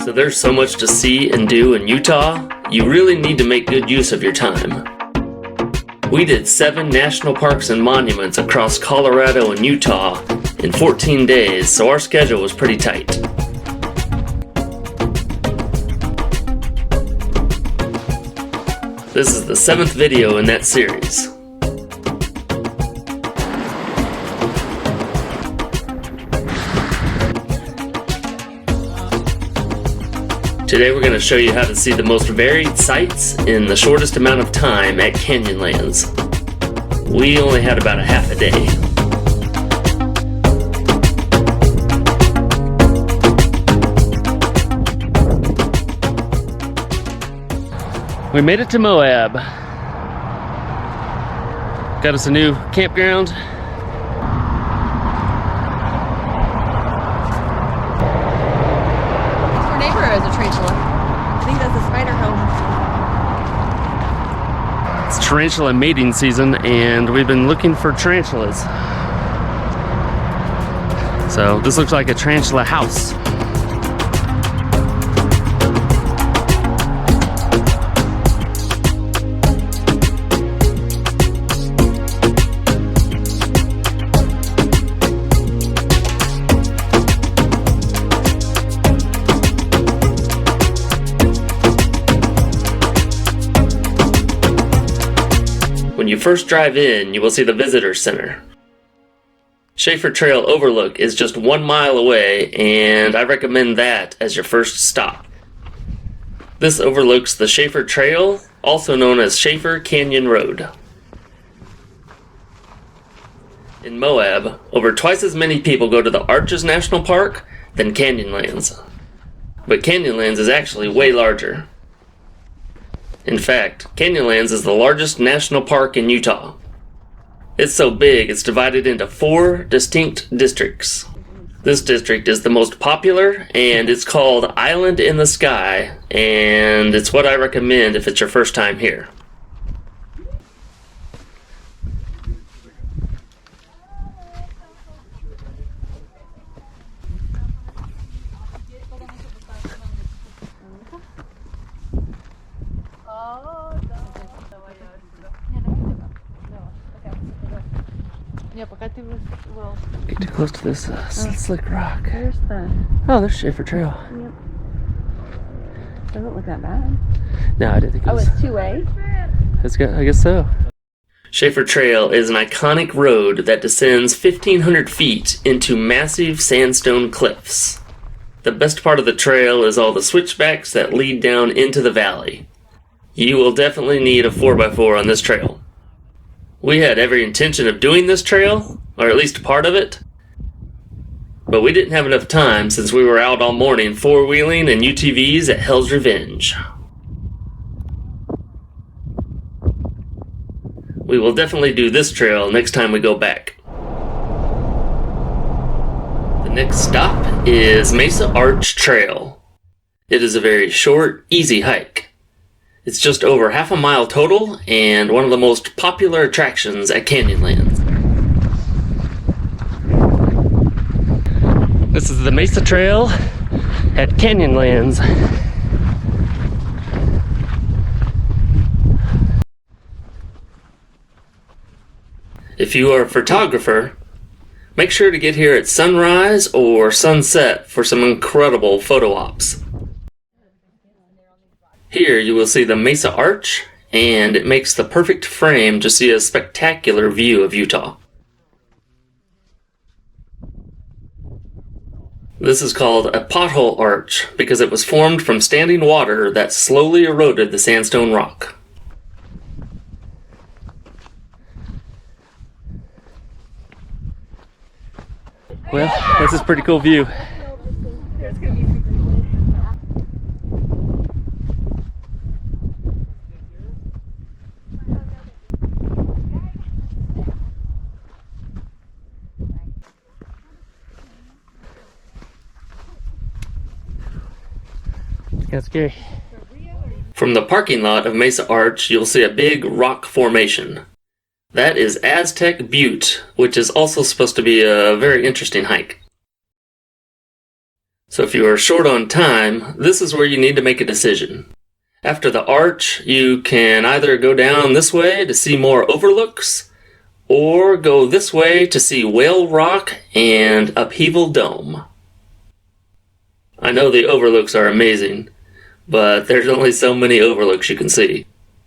So there's so much to see and do in Utah, you really need to make good use of your time. We did 7 national parks and monuments across Colorado and Utah in 14 days, so our schedule was pretty tight. This is the 7th video in that series. Today we're going to show you how to see the most varied sights in the shortest amount of time at Canyonlands. We only had about a half a day. We made it to Moab. Got us a new campground. As a tarantula. I think that's a spider home. It's tarantula mating season and we've been looking for tarantulas. So this looks like a tarantula house. When you first drive in, you will see the Visitor Center. Shafer Trail Overlook is just 1 mile away, and I recommend that as your first stop. This overlooks the Shafer Trail, also known as Shafer Canyon Road. In Moab, over twice as many people go to the Arches National Park than Canyonlands. But Canyonlands is actually way larger. In fact, Canyonlands is the largest national park in Utah. It's so big, it's divided into 4 distinct districts. This district is the most popular, and it's called Island in the Sky, and it's what I recommend if it's your first time here. Get too close to this slick rock. There's the... Oh, there's Shafer Trail. Yep. Doesn't look that bad. No, I didn't think it was. Oh, it's 2A? It's good, I guess so. Shafer Trail is an iconic road that descends 1,500 feet into massive sandstone cliffs. The best part of the trail is all the switchbacks that lead down into the valley. You will definitely need a 4x4 on this trail. We had every intention of doing this trail, or at least part of it, but we didn't have enough time since we were out all morning 4-wheeling and UTVs at Hell's Revenge. We will definitely do this trail next time we go back. The next stop is Mesa Arch Trail. It is a very short, easy hike. It's just over half a mile total and one of the most popular attractions at Canyonlands. This is the Mesa Trail at Canyonlands. If you are a photographer, make sure to get here at sunrise or sunset for some incredible photo ops. Here you will see the Mesa Arch, and it makes the perfect frame to see a spectacular view of Utah. This is called a pothole arch because it was formed from standing water that slowly eroded the sandstone rock. Well, this is a pretty cool view. That's scary. From the parking lot of Mesa Arch, you'll see a big rock formation. That is Aztec Butte, which is also supposed to be a very interesting hike. So if you are short on time, this is where you need to make a decision. After the arch, you can either go down this way to see more overlooks, or go this way to see Whale Rock and Upheaval Dome. I know the overlooks are amazing, but there's only so many overlooks you can see.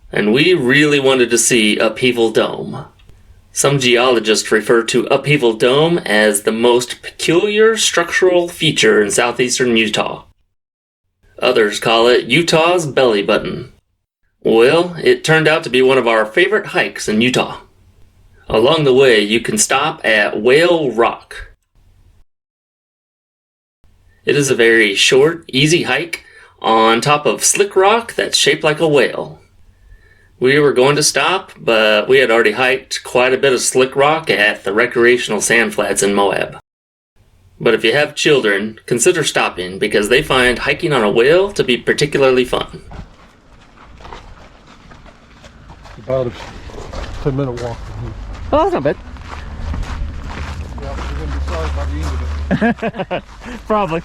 And we really wanted to see Upheaval Dome. Some geologists refer to Upheaval Dome as the most peculiar structural feature in southeastern Utah. Others call it Utah's belly button. Well, it turned out to be one of our favorite hikes in Utah. Along the way, you can stop at Whale Rock. It is a very short, easy hike on top of slick rock that's shaped like a whale. We were going to stop, but we had already hiked quite a bit of slick rock at the recreational sand flats in Moab. But if you have children, consider stopping because they find hiking on a whale to be particularly fun. About a 10-minute walk from here. Oh, that's not bad. Yeah, you're going to be sorry by the end of it. Probably.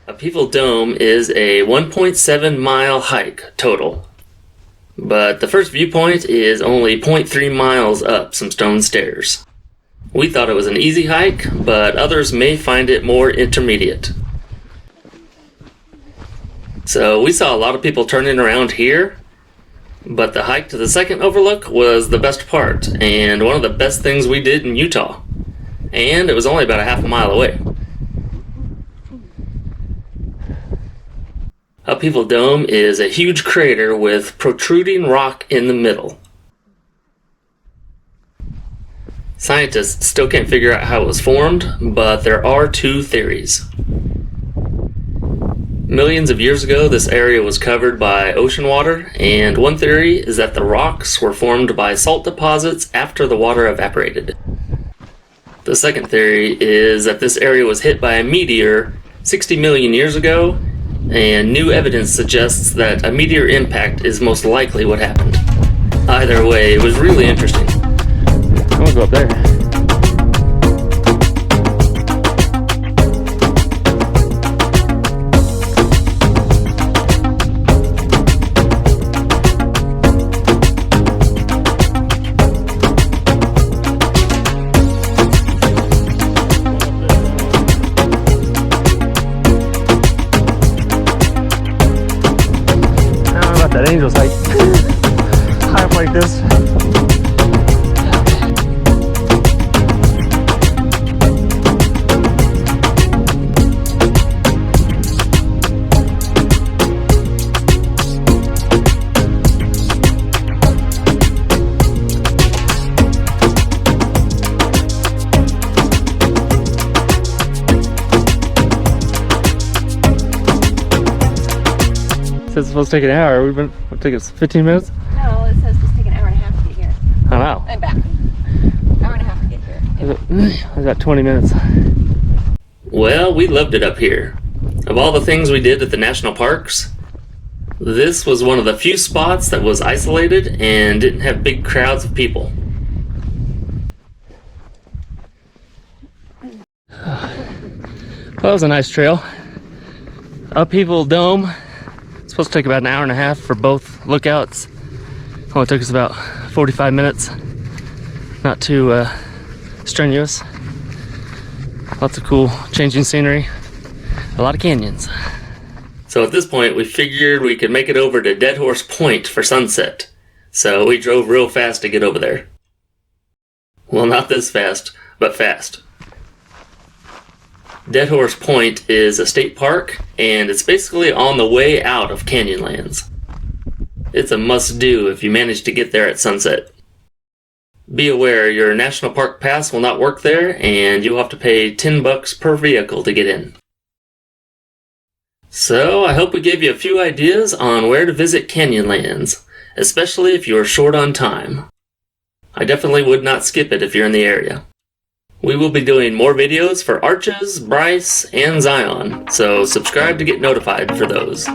Upheaval Dome is a 1.7 mile hike total. But the first viewpoint is only 0.3 miles up some stone stairs. We thought it was an easy hike, but others may find it more intermediate. So we saw a lot of people turning around here, but the hike to the second overlook was the best part, and one of the best things we did in Utah. And it was only about a half a mile away. Upheaval Dome is a huge crater with protruding rock in the middle. Scientists still can't figure out how it was formed, but there are two theories. Millions of years ago, this area was covered by ocean water, and one theory is that the rocks were formed by salt deposits after the water evaporated. The second theory is that this area was hit by a meteor 60 million years ago, and new evidence suggests that a meteor impact is most likely what happened. Either way, it was really interesting. I'm gonna go up there. I don't know about that angel's height. High up like this. It says it's supposed to take an hour. It'll take us 15 minutes? No, it says it's take an hour and a half to get here. Oh, wow. And back. Hour and a half to get here. It's about 20 minutes. Well, we loved it up here. Of all the things we did at the national parks, this was one of the few spots that was isolated and didn't have big crowds of people. Well, that was a nice trail. Upheaval Dome. It's supposed to take about an hour and a half for both lookouts. Only took us about 45 minutes. Not too strenuous. Lots of cool changing scenery. A lot of canyons. So at this point, we figured we could make it over to Dead Horse Point for sunset. So we drove real fast to get over there. Well, not this fast, but fast. Dead Horse Point is a state park, and it's basically on the way out of Canyonlands. It's a must-do if you manage to get there at sunset. Be aware your national park pass will not work there, and you'll have to pay $10 per vehicle to get in. So I hope we gave you a few ideas on where to visit Canyonlands, especially if you're short on time. I definitely would not skip it if you're in the area. We will be doing more videos for Arches, Bryce, and Zion, so subscribe to get notified for those.